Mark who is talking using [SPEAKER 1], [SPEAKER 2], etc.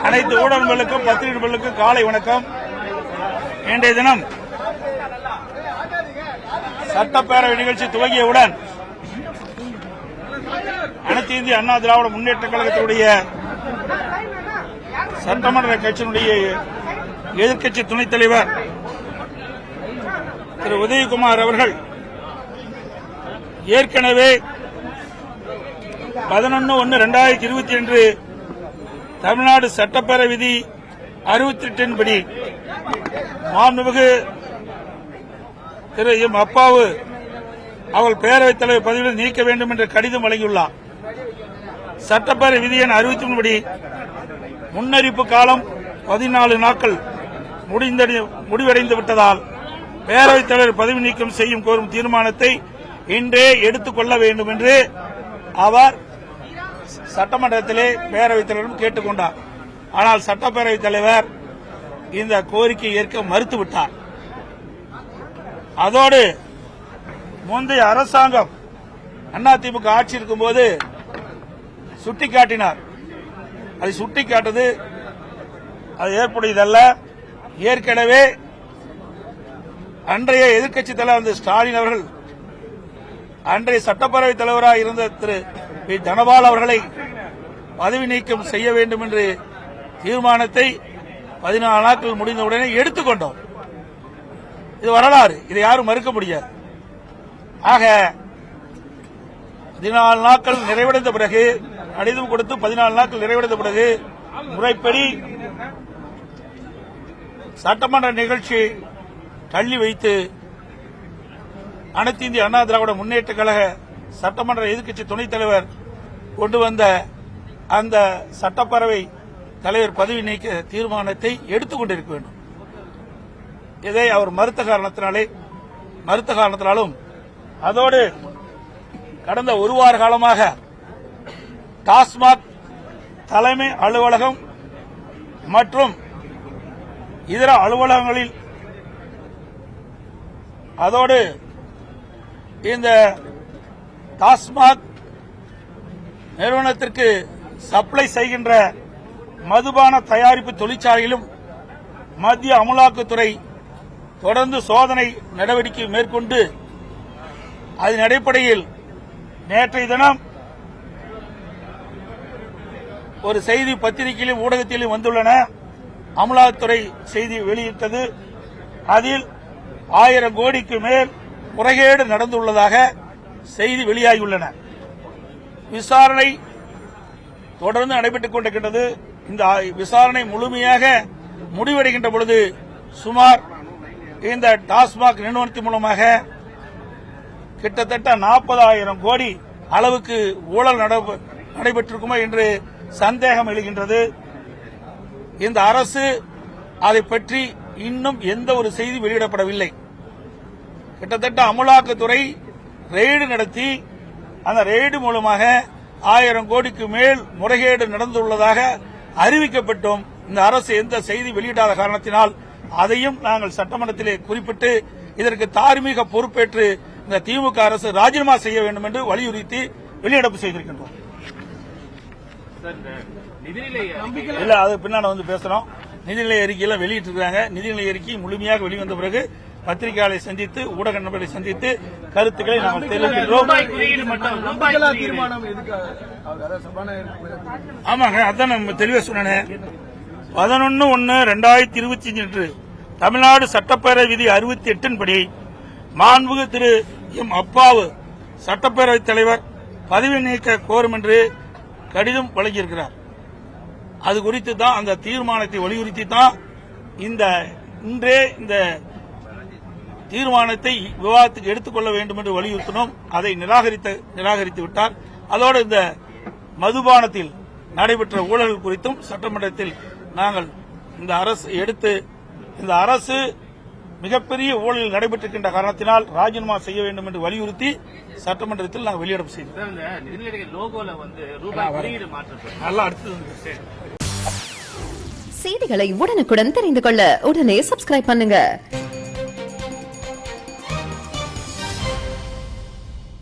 [SPEAKER 1] அனைத்து ஊடகங்களுக்கும் பத்திரிகைகளுக்கும் காலை வணக்கம். இன்றைய தினம் சட்டப்பேரவை நிகழ்ச்சி துவங்கியவுடன் அனைத்து இந்திய அண்ணா திராவிட முன்னேற்ற கழகத்தினுடைய சட்டமன்ற கட்சியினுடைய எதிர்க்கட்சி துணைத் தலைவர் திரு உதயகுமார் அவர்கள் ஏற்கனவே 11/1/2022 தமிழ்நாடு சட்டப்பேரவை விதி 68 படி மாண்புமிகு திரு எம் அப்பாவு அவள் பேரவைத் தலைவர் பதவியில் நீக்க வேண்டும் என்ற கடிதம் வழங்கியுள்ளார். சட்டப்பேரவை விதி எண் 63 படி முன்னறிப்பு காலம் 14 நாட்கள் முடிவடைந்து விட்டதால் பேரவைத் தலைவர் பதவி நீக்கம் செய்யும் கோரும் தீர்மானத்தை இன்றே எடுத்துக் கொள்ள வேண்டும் என்று அவர் சட்டமன்றத்திலே பேரவைத் தலைவரும் கேட்டுக் கொண்டார். ஆனால் சட்டப்பேரவைத் தலைவர் இந்த கோரிக்கையை ஏற்க மறுத்துவிட்டார். அதோடு முந்தைய அரசாங்கம் அதிமுக ஆட்சி இருக்கும்போது சுட்டிக்காட்டினார். அதை சுட்டிக்காட்டது அது ஏற்புடையதல்ல. ஏற்கனவே அன்றைய எதிர்க்கட்சித் தலைவர் ஸ்டாலின் அவர்கள் அன்றைய சட்டப்பேரவைத் தலைவராக இருந்த திரு பி தனபால் அவர்களை பதவி நீக்கம் செய்ய வேண்டும் என்று தீர்மானத்தை 14 நாட்கள் முடிந்தவுடனே எடுத்துக்கொண்டோம். இது வரலாறு, இதை யாரும் மறுக்க முடியாது. ஆக 14 நாட்கள் நிறைவடைந்த பிறகு கடிதம் கொடுத்து 14 நாட்கள் நிறைவடைந்த பிறகு முறைப்படி சட்டமன்ற நிகழ்ச்சி தள்ளி வைத்து அனைத்து இந்திய அண்ணா திராவிட முன்னேற்ற கழக சட்டமன்ற எதிர்க்கட்சி துணைத் தலைவர் கொண்டு வந்த அந்த சட்டப்பேரவை தலைவர் பதவி நீக்க தீர்மானத்தை எடுத்துக் கொண்டிருக்க வேண்டும். இதை அவர் மறுத்த காரணத்தினாலும் அதோடு கடந்த ஒரு வார காலமாக டாஸ்மாக் தலைமை அலுவலகம் மற்றும் இதர அலுவலகங்களில் அதோடு இந்த டாஸ்மாக் நிறுவனத்திற்கு சப்ளை செய்கின்ற மதுபான தயாரிப்பு தொழிற்சாலையிலும் மத்திய அமலாக்கத்துறை தொடர்ந்து சோதனை நடவடிக்கை மேற்கொண்டு அதன் அடிப்படையில் நேற்றைய தினம் ஒரு செய்தி பத்திரிகையிலும் ஊடகத்திலும் வந்துள்ளன. அமலாக்கத்துறை செய்தி வெளியிட்டது. அதில் 1000 கோடிக்கு மேல் முறைகேடு நடந்துள்ளதாக செய்தி வெளியாகியுள்ளன. விசாரணை தொடர்ந்து நடைபெற்றுக் கொண்டிருக்கின்றது. இந்த விசாரணை முழுமையாக முடிவடைகின்ற பொழுது சுமார் இந்த டாஸ்மாக் நிறுவனத்தின் மூலமாக கிட்டத்தட்ட 40,000 கோடி அளவுக்கு ஊழல் நடைபெற்றிருக்குமோ என்று சந்தேகம் எழுகின்றது. இந்த அரசு அதை பற்றி இன்னும் எந்த ஒரு செய்தி வெளியிடப்படவில்லை. கிட்டத்தட்ட அமலாக்கத்துறை ரெய்டு நடத்தி அந்த ரெய்டு மூலமாக 1000 கோடிக்கு மேல் முறைகேடு நடந்துள்ளதாக அறிவிக்கப்பட்டும் இந்த அரசு எந்த செய்தி வெளியிடாத காரணத்தினால் அதையும் நாங்கள் சட்டமன்றத்திலே குறிப்பிட்டு இதற்கு தார்மீக பொறுப்பேற்று இந்த திமுக அரசு ராஜினாமா செய்ய வேண்டும் என்று வலியுறுத்தி வெளிநடப்பு செய்திருக்கின்றோம். இல்ல அது பின்னாடி வந்து பேசுறோம். நிதிநிலை அறிக்கையில வெளியிட்டிருக்காங்க. நிதிநிலை அறிக்கை முழுமையாக வெளிவந்த பிறகு பத்திரிகையாளரை சந்தித்து ஊடக நபர்களை சந்தித்து கருத்துக்களை நாங்கள் தெரிவிக்கின்றோம். ஆமாங்க, அதான் நம்ம தெளிவா சொன்னேன். 11/1/2025 தமிழ்நாடு சட்டப்பேரவை விதி 68 படி மாண்புமிகு திரு எம் அப்பாவு சட்டப்பேரவைத் தலைவர் பதவி நீக்க கோரும் என்று கடிதம் வழங்கியிருக்கிறார். அது குறித்து தான் அந்த தீர்மானத்தை வலியுறுத்தி தான் இன்றே இந்த தீர்மானத்தை விவாதத்துக்கு எடுத்துக்கொள்ள வேண்டும் என்று வலியுறுத்தினோம். அதை நிராகரித்து விட்டார். அதோடு இந்த மதுபானத்தில் நடைபெற்ற ஊழல்கள் குறித்தும் சட்டமன்றத்தில் நாங்கள் இந்த அரசு மிகப்பெரிய ஊழல் நடைபெற்றிருக்கின்ற காரணத்தினால் ராஜினாமா செய்ய வேண்டும் என்று வலியுறுத்தி சட்டமன்றத்தில் நாங்கள் வெளியிடப்பு செய்தோம். நல்லா அடுத்தது
[SPEAKER 2] செய்திகளை உடனுக்குடன் தெரிந்து கொள்ள உடனே சப்ஸ்கிரைப் பண்ணுங்க.